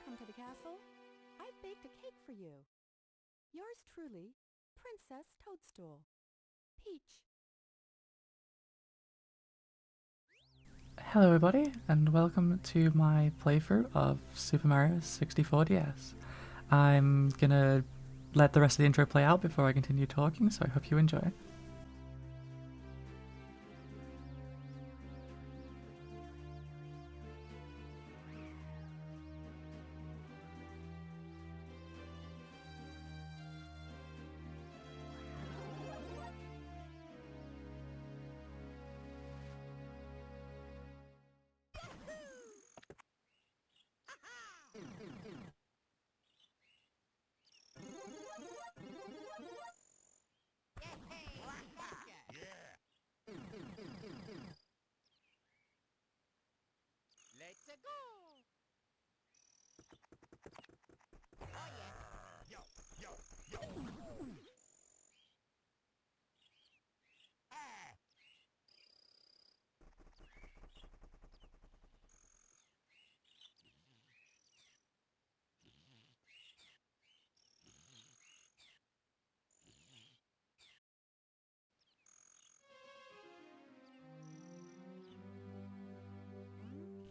Welcome to the castle. I've baked a cake for you. Yours truly, Princess Toadstool. Peach. Hello everybody, and welcome to my playthrough of Super Mario 64 DS. I'm gonna let the rest of the intro play out before I continue talking, so I hope you enjoy. Let's go! Oh yeah! Yo! Ah!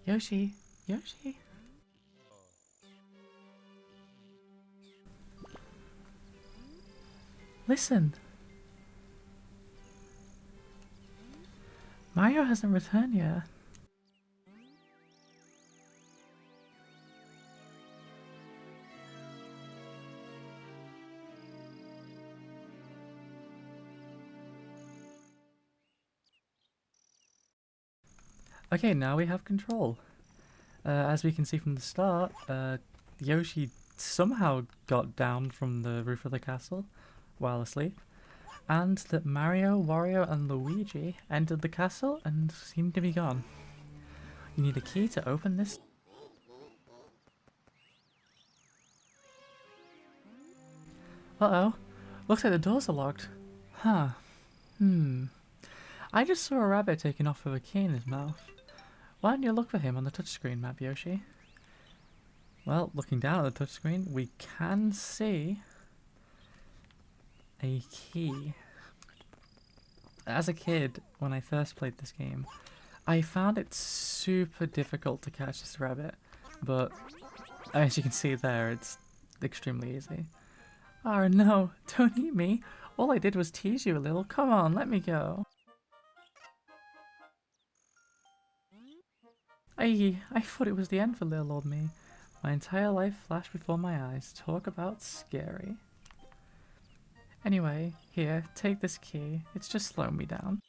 Yoshi! Yoshi! Listen! Mario hasn't returned yet. Okay, now we have control. As we can see from the start, Yoshi somehow got down from the roof of the castle while asleep, and that Mario, Wario, and Luigi entered the castle and seemed to be gone. You need a key to open this. Uh-oh. Looks like the doors are locked. Huh. I just saw a rabbit taking off with a key in his mouth. Why don't you look for him on the touchscreen map, Yoshi? Well, looking down at the touchscreen, we can see a key. As a kid, when I first played this game, I found it super difficult to catch this rabbit, but as you can see there, it's extremely easy. Oh no, don't eat me! All I did was tease you a little. Come on, let me go. I thought it was the end for little old me. My entire life flashed before my eyes. Talk about scary. Anyway, here, take this key. It's just slowing me down.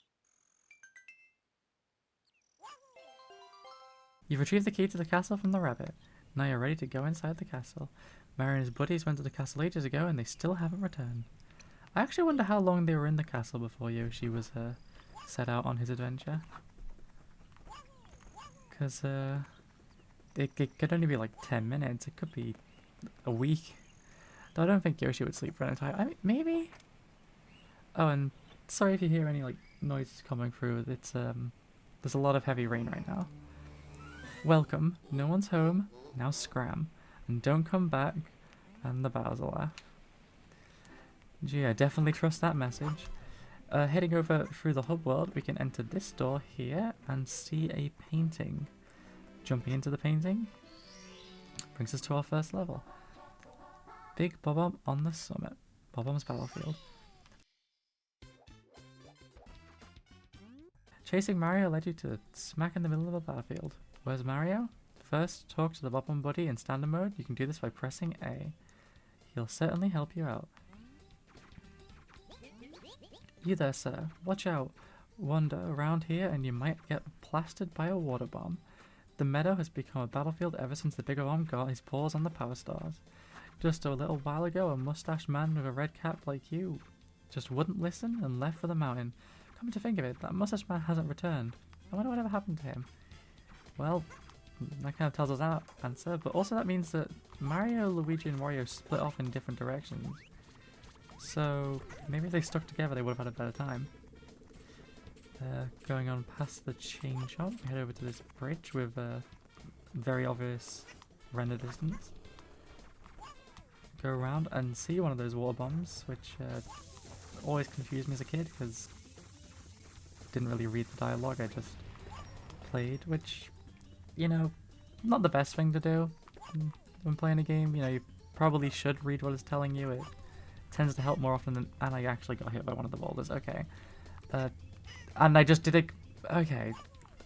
You've retrieved the key to the castle from the rabbit. Now you're ready to go inside the castle. Mario and his buddies went to the castle ages ago and they still haven't returned. I actually wonder how long they were in the castle before Yoshi was set out on his adventure. Because it could only be like 10 minutes. It could be a week. Though I don't think Yoshi would sleep for an entire... I mean, maybe? Oh, and sorry if you hear any like noises coming through. It's there's a lot of heavy rain right now. Welcome. No one's home. Now scram. And don't come back. And the Bowser laugh. Gee, I definitely trust that message. Heading over through the hub world, we can enter this door here and see a painting. Jumping into the painting brings us to our first level. Big Bob-Omb on the summit. Bob-Omb's battlefield. Chasing Mario led you to smack in the middle of a battlefield. Where's Mario? First, talk to the Bob-Omb buddy in standard mode. You can do this by pressing A. He'll certainly help you out. You there, sir. Watch out. Wander around here and you might get blasted by a water bomb. The meadow has become a battlefield ever since the Big Bomb got his paws on the power stars. Just a little while ago, a mustached man with a red cap like you just wouldn't listen and left for the mountain. Come to think of it, that mustached man hasn't returned. I wonder whatever happened to him. Well, that kind of tells us our answer, but also that means that Mario, Luigi, and Wario split off in different directions. So maybe if they stuck together, they would have had a better time. Going on past the chain shop, head over to this bridge with very obvious render distance. Go around and see one of those water bombs, which always confused me as a kid because didn't really read the dialogue, I just played, which, you know, not the best thing to do when playing a game. You know, you probably should read what it's telling you. It tends to help more often than... And I actually got hit by one of the boulders, okay. And I just did it... Okay,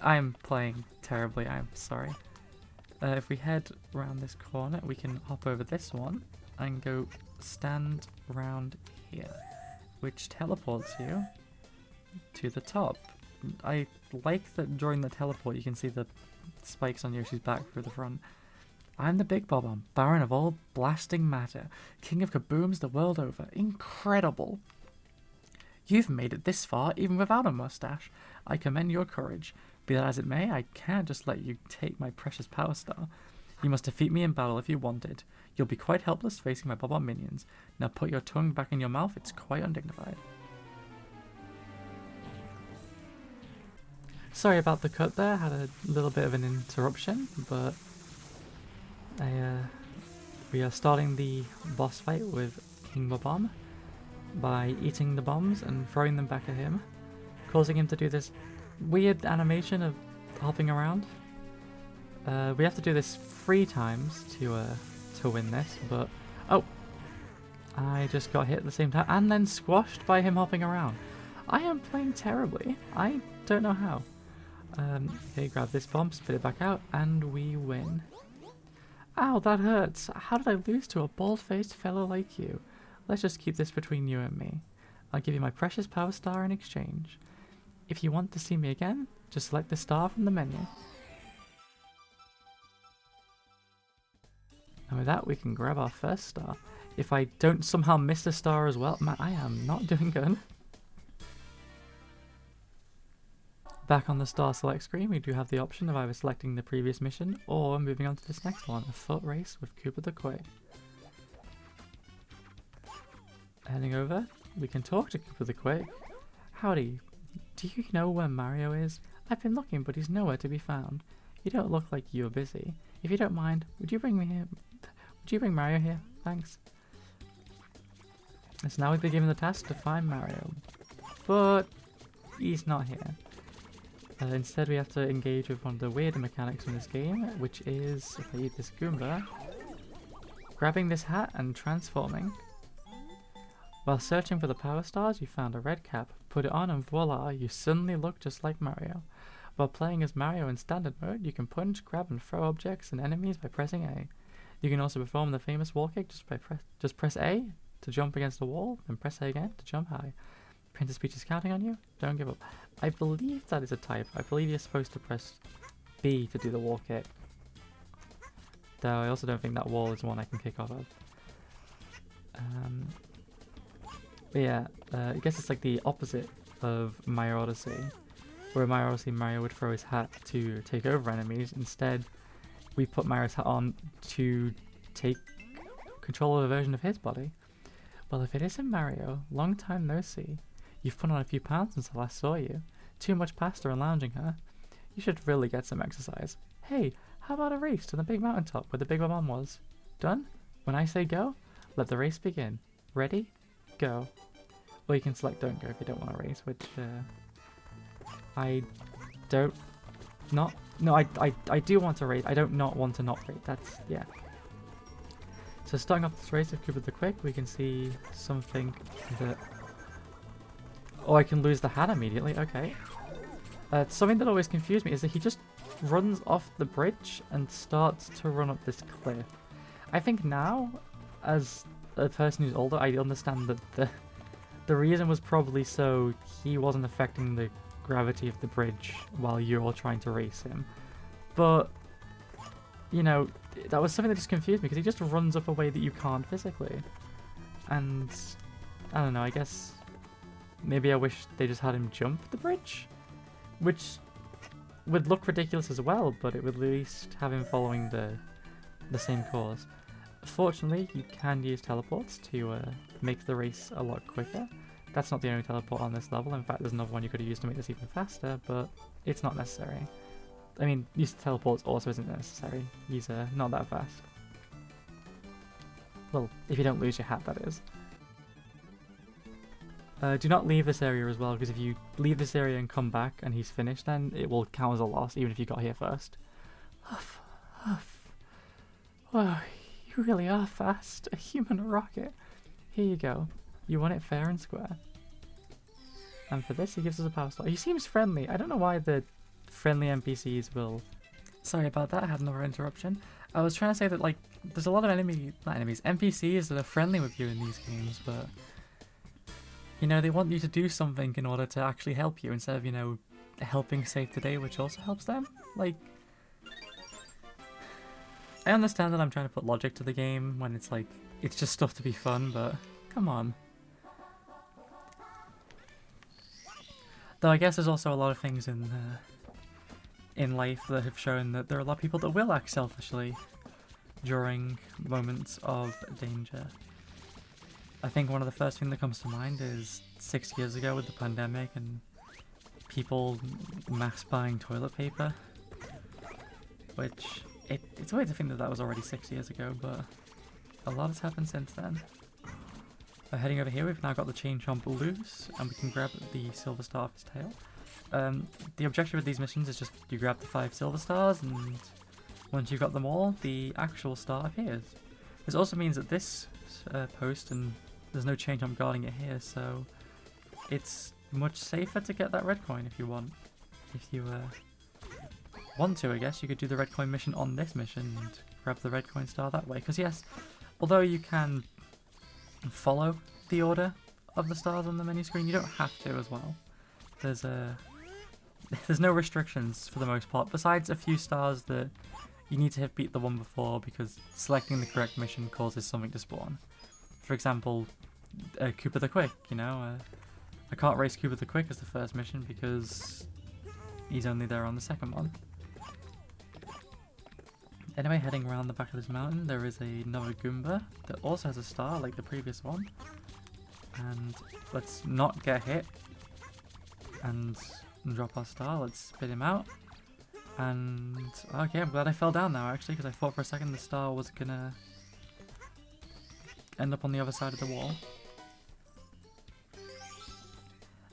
I'm playing terribly, I'm sorry. If we head around this corner, we can hop over this one and go stand round here, which teleports you to the top. I like that during the teleport you can see the spikes on Yoshi's back through the front. I'm the Big Bob-Omb, Baron of all blasting matter, King of kabooms the world over. Incredible! You've made it this far even without a mustache. I commend your courage. Be that as it may, I can't just let you take my precious power star. You must defeat me in battle if you want it. You'll be quite helpless facing my Bob-Omb minions. Now put your tongue back in your mouth, it's quite undignified. Sorry about the cut there, had a little bit of an interruption, but we are starting the boss fight with King Bob-Omb by eating the bombs and throwing them back at him, causing him to do this weird animation of hopping around. We have to do this 3 times to win this, but oh, I just got hit at the same time and then squashed by him hopping around. I am playing terribly. I don't know how. Okay, grab this bomb, spit it back out, and we win. Ow, that hurts. How did I lose to a bald-faced fellow like you? Let's just keep this between you and me. I'll give you my precious power star in exchange. If you want to see me again, just select the star from the menu. And with that, we can grab our first star. If I don't somehow miss the star as well, man, I am not doing good. Back on the star select screen, we do have the option of either selecting the previous mission or moving on to this next one, a foot race with Koopa the Quake. Heading over, we can talk to Koopa the Quake. Howdy, do you know where Mario is? I've been looking, but he's nowhere to be found. You don't look like you're busy. If you don't mind, would you bring me here? Would you bring Mario here? Thanks. So now we've been given the task to find Mario, but he's not here. Instead, we have to engage with one of the weirder mechanics in this game, which is, if I eat this Goomba, grabbing this hat and transforming. While searching for the power stars, you found a red cap. Put it on and voila, you suddenly look just like Mario. While playing as Mario in standard mode, you can punch, grab and throw objects and enemies by pressing A. You can also perform the famous wall kick just press A to jump against the wall, then press A again to jump high. Princess Peach is counting on you. Don't give up. I believe that is a type. I believe you're supposed to press B to do the wall kick. Though I also don't think that wall is one I can kick off of. But yeah, I guess it's like the opposite of Mario Odyssey. Where in Mario Odyssey, Mario would throw his hat to take over enemies. Instead, we put Mario's hat on to take control of a version of his body. Well, if it isn't Mario, long time no see. You've put on a few pounds since I last saw you. Too much pasta and lounging, huh? You should really get some exercise. Hey, how about a race to the big mountaintop where the Big Bob-Omb was? Done? When I say go, let the race begin. Ready? Go. Or you can select don't go if you don't want to race, which I don't not no I do want to race. I don't not want to not race. That's yeah. So starting off this race with Koopa the Quick, we can see something that oh, I can lose the hat immediately. Okay. Something that always confused me is that he just runs off the bridge and starts to run up this cliff. I think now, as a person who's older, I understand that the reason was probably so he wasn't affecting the gravity of the bridge while you're all trying to race him. But, you know, that was something that just confused me because he just runs up a way that you can't physically. And, I don't know, I guess maybe I wish they just had him jump the bridge, which would look ridiculous as well, but it would at least have him following the same course. Fortunately, you can use teleports to make the race a lot quicker. That's not the only teleport on this level. In fact, there's another one you could have used to make this even faster, but it's not necessary. I mean, use of teleports also isn't necessary. He's not that fast. Well, if you don't lose your hat, that is. Do not leave this area as well, because if you leave this area and come back and he's finished, then it will count as a loss, even if you got here first. Huff, huff. Wow, you really are fast. A human rocket. Here you go. You won it fair and square. And for this, he gives us a power slot. He seems friendly. I don't know why the friendly NPCs will... Sorry about that, I had another interruption. I was trying to say that, like, there's a lot of NPCs that are friendly with you in these games, but... You know, they want you to do something in order to actually help you, instead of, you know, helping save the day, which also helps them. Like... I understand that I'm trying to put logic to the game when it's like, it's just stuff to be fun, but come on. Though I guess there's also a lot of things in life that have shown that there are a lot of people that will act selfishly during moments of danger. I think one of the first things that comes to mind is 6 years ago with the pandemic and people mass buying toilet paper, which it's weird to think that that was already 6 years ago, but a lot has happened since then. Heading over here, we've now got the chain chomp loose, and we can grab the silver star off his tail. The objective of these missions is just you grab the 5 silver stars, and once you've got them all, the actual star appears. This also means that this post, and there's no chain chomp guarding it here, so it's much safer to get that red coin if you want. If you want to, I guess, you could do the red coin mission on this mission and grab the red coin star that way. Because yes, although you can follow the order of the stars on the menu screen, you don't have to as well. There's no restrictions for the most part, besides a few stars that you need to have beat the one before because selecting the correct mission causes something to spawn. For example, Koopa the Quick, you know, I can't race Koopa the Quick as the first mission because he's only there on the second one. Anyway, heading around the back of this mountain, there is another Goomba that also has a star like the previous one. And let's not get hit and drop our star. Let's spit him out. And okay, I'm glad I fell down now actually, because I thought for a second the star was gonna end up on the other side of the wall.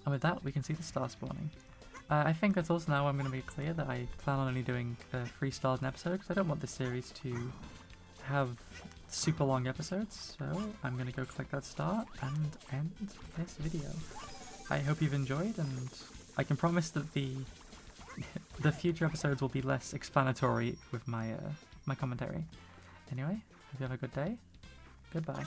And with that, we can see the star spawning. I think that's also now I'm going to make clear that I plan on only doing 3 stars an episode, because I don't want this series to have super long episodes, so I'm going to go collect that star and end this video. I hope you've enjoyed, and I can promise that the future episodes will be less explanatory with my my commentary. Anyway, hope you have a good day. Goodbye.